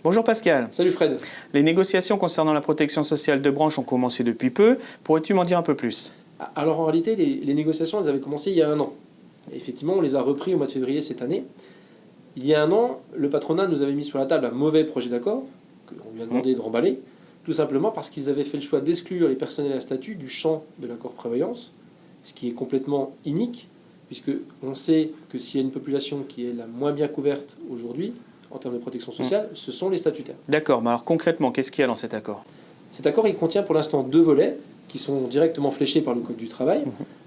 Bonjour Pascal. Salut Fred. Les négociations concernant la protection sociale de branche ont commencé depuis peu. Pourrais-tu m'en dire un peu plus? Alors en réalité, les négociations, elles avaient commencé il y a un an. Et effectivement, on les a repris au mois de février cette année. Il y a un an, le patronat nous avait mis sur la table un mauvais projet d'accord, qu'on lui a demandé de remballer, tout simplement parce qu'ils avaient fait le choix d'exclure les personnels à statut du champ de l'accord prévoyance, ce qui est complètement inique, puisque on sait que s'il y a une population qui est la moins bien couverte aujourd'hui, en termes de protection sociale, ce sont les statutaires. D'accord, mais alors concrètement, qu'est-ce qu'il y a dans cet accord? Cet accord, il contient pour l'instant 2 volets qui sont directement fléchés par le Code du travail.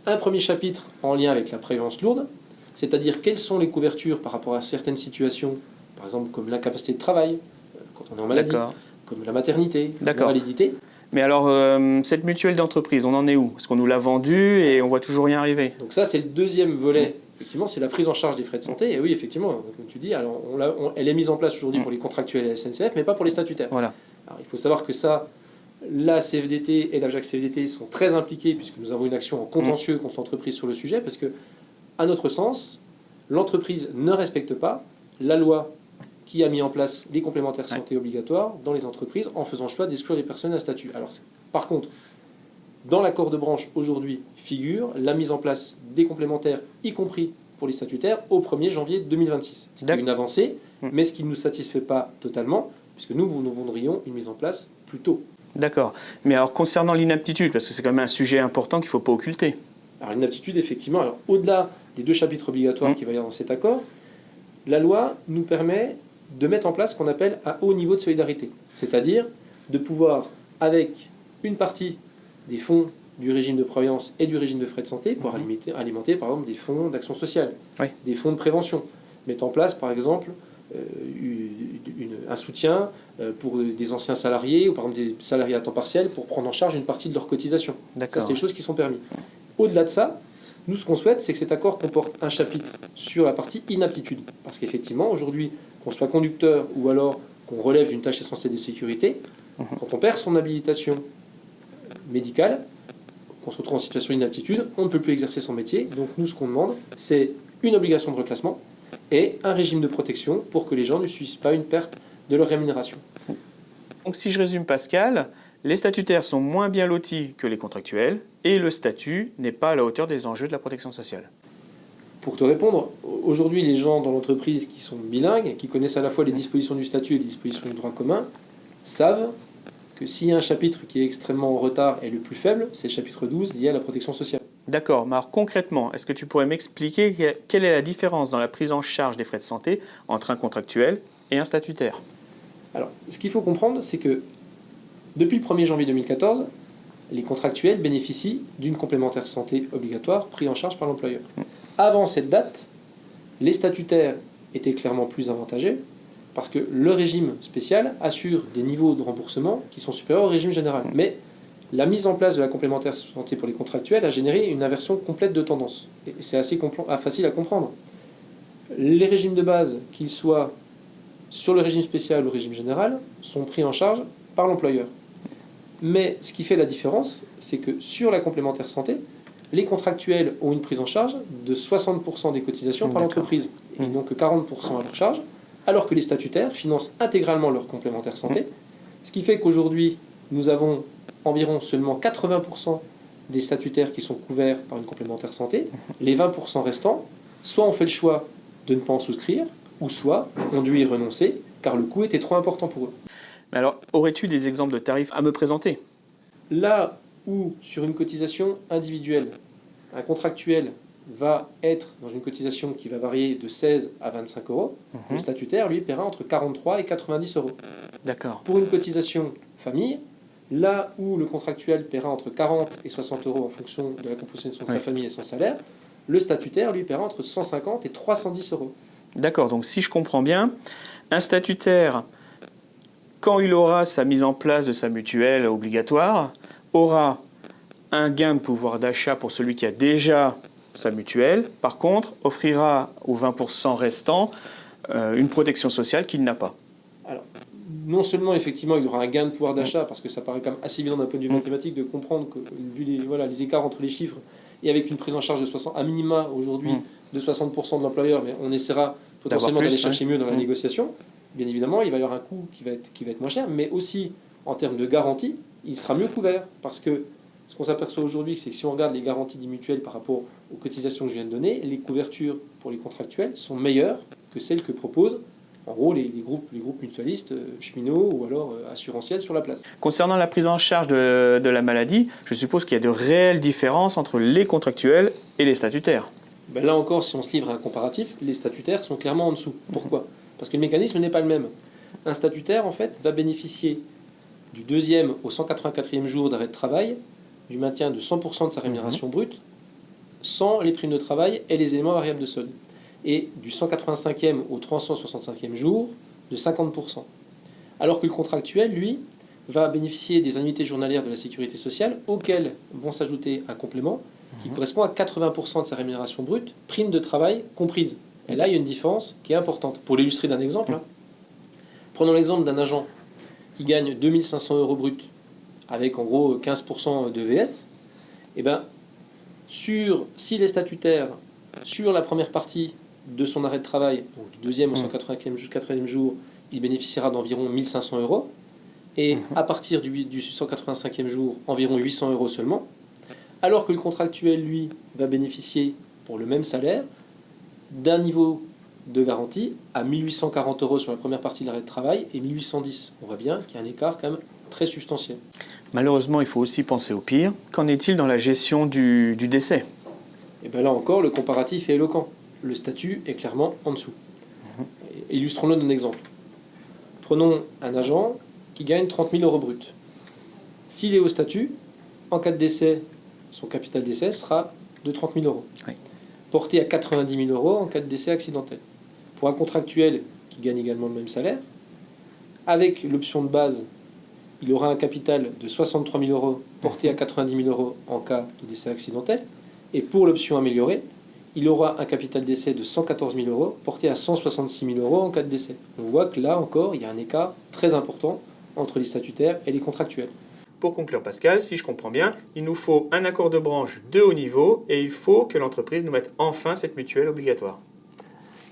Un premier chapitre en lien avec la prévoyance lourde, c'est-à-dire quelles sont les couvertures par rapport à certaines situations, par exemple comme l'incapacité de travail, quand on est en maladie, comme la maternité, l'invalidité. Mais alors, cette mutuelle d'entreprise, on en est où? Parce qu'on nous l'a vendue et on voit toujours rien arriver. Donc ça, c'est le deuxième volet. Effectivement, c'est la prise en charge des frais de santé. Et oui, effectivement, comme tu dis, alors elle est mise en place aujourd'hui pour les contractuels et la SNCF, mais pas pour les statutaires. Voilà. Alors, il faut savoir que ça, la CFDT et la CFDT sont très impliqués puisque nous avons une action en contentieux contre l'entreprise sur le sujet parce que, à notre sens, l'entreprise ne respecte pas la loi qui a mis en place les complémentaires santé obligatoires dans les entreprises en faisant le choix d'exclure les personnes à statut. Alors, par contre, dans l'accord de branche aujourd'hui figure la mise en place des complémentaires, y compris pour les statutaires, au 1er janvier 2026. C'est une avancée, mais ce qui ne nous satisfait pas totalement, puisque nous voudrions une mise en place plus tôt. D'accord. Mais alors concernant l'inaptitude, parce que c'est quand même un sujet important qu'il ne faut pas occulter. Alors l'inaptitude, effectivement, alors au-delà des 2 chapitres obligatoires qu'il va y avoir dans cet accord, la loi nous permet de mettre en place ce qu'on appelle un haut niveau de solidarité. C'est-à-dire de pouvoir, avec une partie des fonds du régime de prévoyance et du régime de frais de santé, pour alimenter par exemple des fonds d'action sociale, des fonds de prévention, mettre en place par exemple un soutien pour des anciens salariés ou par exemple des salariés à temps partiel pour prendre en charge une partie de leur cotisation. Ça, c'est des choses qui sont permises. Au-delà de ça, nous, ce qu'on souhaite, c'est que cet accord comporte un chapitre sur la partie inaptitude. Parce qu'effectivement, aujourd'hui, qu'on soit conducteur ou alors qu'on relève d'une tâche essentielle de sécurité, quand on perd son habilitation médicale, qu'on se retrouve en situation d'inaptitude, on ne peut plus exercer son métier. Donc nous, ce qu'on demande, c'est une obligation de reclassement et un régime de protection pour que les gens ne subissent pas une perte de leur rémunération. Donc si je résume Pascal, les statutaires sont moins bien lotis que les contractuels et le statut n'est pas à la hauteur des enjeux de la protection sociale. Pour te répondre, aujourd'hui les gens dans l'entreprise qui sont bilingues, qui connaissent à la fois les dispositions du statut et les dispositions du droit commun, savent que s'il y a un chapitre qui est extrêmement en retard et le plus faible, c'est le chapitre 12 lié à la protection sociale. D'accord, mais alors concrètement, est-ce que tu pourrais m'expliquer quelle est la différence dans la prise en charge des frais de santé entre un contractuel et un statutaire? Alors, ce qu'il faut comprendre, c'est que depuis le 1er janvier 2014, les contractuels bénéficient d'une complémentaire santé obligatoire prise en charge par l'employeur. Avant cette date, les statutaires étaient clairement plus avantagés parce que le régime spécial assure des niveaux de remboursement qui sont supérieurs au régime général. Mais la mise en place de la complémentaire santé pour les contractuels a généré une inversion complète de tendance. Et c'est assez facile à comprendre. Les régimes de base, qu'ils soient sur le régime spécial ou le régime général, sont pris en charge par l'employeur. Mais ce qui fait la différence, c'est que sur la complémentaire santé, les contractuels ont une prise en charge de 60% des cotisations par l'entreprise, et donc 40% à leur charge, alors que les statutaires financent intégralement leur complémentaire santé, ce qui fait qu'aujourd'hui, nous avons environ seulement 80% des statutaires qui sont couverts par une complémentaire santé. Les 20% restants, soit on fait le choix de ne pas en souscrire, ou soit on dû y renoncer, car le coût était trop important pour eux. Mais alors, aurais-tu des exemples de tarifs à me présenter? Là où, sur une cotisation individuelle, un contractuel va être dans une cotisation qui va varier de 16 à 25 euros, le statutaire, lui, paiera entre 43 et 90 euros. D'accord. Pour une cotisation famille, là où le contractuel paiera entre 40 et 60 euros en fonction de la composition de sa famille et son salaire, le statutaire, lui, paiera entre 150 et 310 euros. D'accord, donc si je comprends bien, un statutaire, quand il aura sa mise en place de sa mutuelle obligatoire, aura un gain de pouvoir d'achat pour celui qui a déjà sa mutuelle. Par contre, offrira aux 20% restants une protection sociale qu'il n'a pas. Alors, non seulement, effectivement, il y aura un gain de pouvoir d'achat, parce que ça paraît quand même assez évident d'un point de vue mathématique de comprendre que, vu les écarts entre les chiffres, et avec une prise en charge de 60, à minima aujourd'hui de 60% de l'employeur, mais on essaiera potentiellement d'aller chercher mieux dans la négociation. bien évidemment, il va y avoir un coût qui va être moins cher, mais aussi en termes de garantie, il sera mieux couvert. Parce que ce qu'on s'aperçoit aujourd'hui, c'est que si on regarde les garanties des mutuelles par rapport aux cotisations que je viens de donner, les couvertures pour les contractuels sont meilleures que celles que proposent en gros les groupes mutualistes, cheminots ou alors assurantiels sur la place. Concernant la prise en charge de la maladie, je suppose qu'il y a de réelles différences entre les contractuels et les statutaires. Ben là encore, si on se livre à un comparatif, les statutaires sont clairement en dessous. Pourquoi ? Parce que le mécanisme n'est pas le même. Un statutaire, en fait, va bénéficier du 2e au 184e jour d'arrêt de travail, du maintien de 100% de sa rémunération brute, sans les primes de travail et les éléments variables de solde. Et du 185e au 365e jour, de 50%. Alors que le contractuel, lui, va bénéficier des annuités journalières de la sécurité sociale, auxquelles vont s'ajouter un complément qui correspond à 80% de sa rémunération brute, prime de travail comprise. Et là, il y a une différence qui est importante. Pour l'illustrer d'un exemple, prenons l'exemple d'un agent qui gagne 2500 euros brut, avec en gros 15% de VS. Et ben, s'il est statutaire, sur la première partie de son arrêt de travail, donc du 2e au 184e jour, il bénéficiera d'environ 1500 euros. Et à partir du 185e jour, environ 800 euros seulement. Alors que le contractuel, lui, va bénéficier, pour le même salaire, d'un niveau de garantie à 1840 euros sur la première partie de l'arrêt de travail et 1810. On voit bien qu'il y a un écart quand même très substantiel. Malheureusement, il faut aussi penser au pire. Qu'en est-il dans la gestion du décès ? Et bien là encore, le comparatif est éloquent. Le statut est clairement en dessous. Illustrons-le d'un exemple. Prenons un agent qui gagne 30 000 euros brut. S'il est au statut, en cas de décès, son capital d'essai sera de 30 000 euros. Oui. Porté à 90 000 euros en cas de décès accidentel. Pour un contractuel qui gagne également le même salaire, avec l'option de base, il aura un capital de 63 000 euros porté à 90 000 euros en cas de décès accidentel. Et pour l'option améliorée, il aura un capital d'essai de 114 000 euros porté à 166 000 euros en cas de décès. On voit que là encore, il y a un écart très important entre les statutaires et les contractuels. Pour conclure, Pascal, si je comprends bien, il nous faut un accord de branche de haut niveau et il faut que l'entreprise nous mette enfin cette mutuelle obligatoire.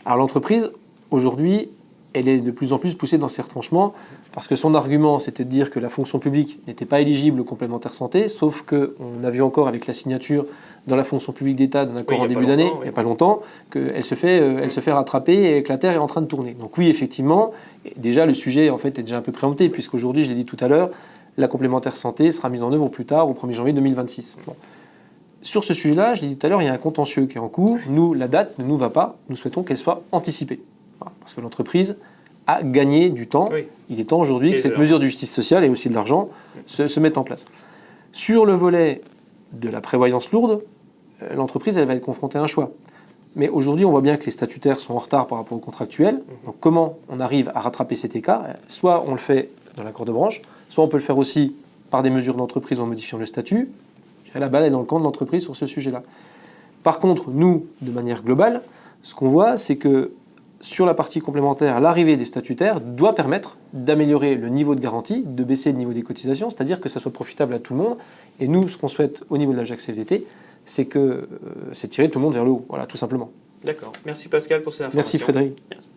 Alors l'entreprise, aujourd'hui, elle est de plus en plus poussée dans ses retranchements parce que son argument, c'était de dire que la fonction publique n'était pas éligible au complémentaire santé, sauf qu'on a vu encore avec la signature dans la fonction publique d'État d'un accord en début d'année, il n'y a pas longtemps, qu'elle se fait rattraper et que la Terre est en train de tourner. Donc oui, effectivement, déjà le sujet en fait est déjà un peu préempté, puisqu'aujourd'hui, je l'ai dit tout à l'heure, la complémentaire santé sera mise en œuvre au plus tard, au 1er janvier 2026. Bon. Sur ce sujet-là, je l'ai dit tout à l'heure, il y a un contentieux qui est en cours. Nous, la date ne nous va pas. Nous souhaitons qu'elle soit anticipée. Voilà, parce que l'entreprise a gagné du temps. Oui. Il est temps aujourd'hui que cette mesure de justice sociale et aussi de l'argent se mette en place. Sur le volet de la prévoyance lourde, l'entreprise elle va être confrontée à un choix. Mais aujourd'hui, on voit bien que les statutaires sont en retard par rapport aux contractuels. Donc comment on arrive à rattraper cet écart ? Soit on le fait dans l'accord de branche, soit on peut le faire aussi par des mesures d'entreprise en modifiant le statut. La balle est dans le camp de l'entreprise sur ce sujet-là. Par contre, nous, de manière globale, ce qu'on voit, c'est que sur la partie complémentaire, l'arrivée des statutaires doit permettre d'améliorer le niveau de garantie, de baisser le niveau des cotisations, c'est-à-dire que ça soit profitable à tout le monde. Et nous, ce qu'on souhaite au niveau de la JAC-CFDT, c'est tirer tout le monde vers le haut, voilà, tout simplement. D'accord. Merci Pascal pour ces informations. Merci Frédéric. Merci.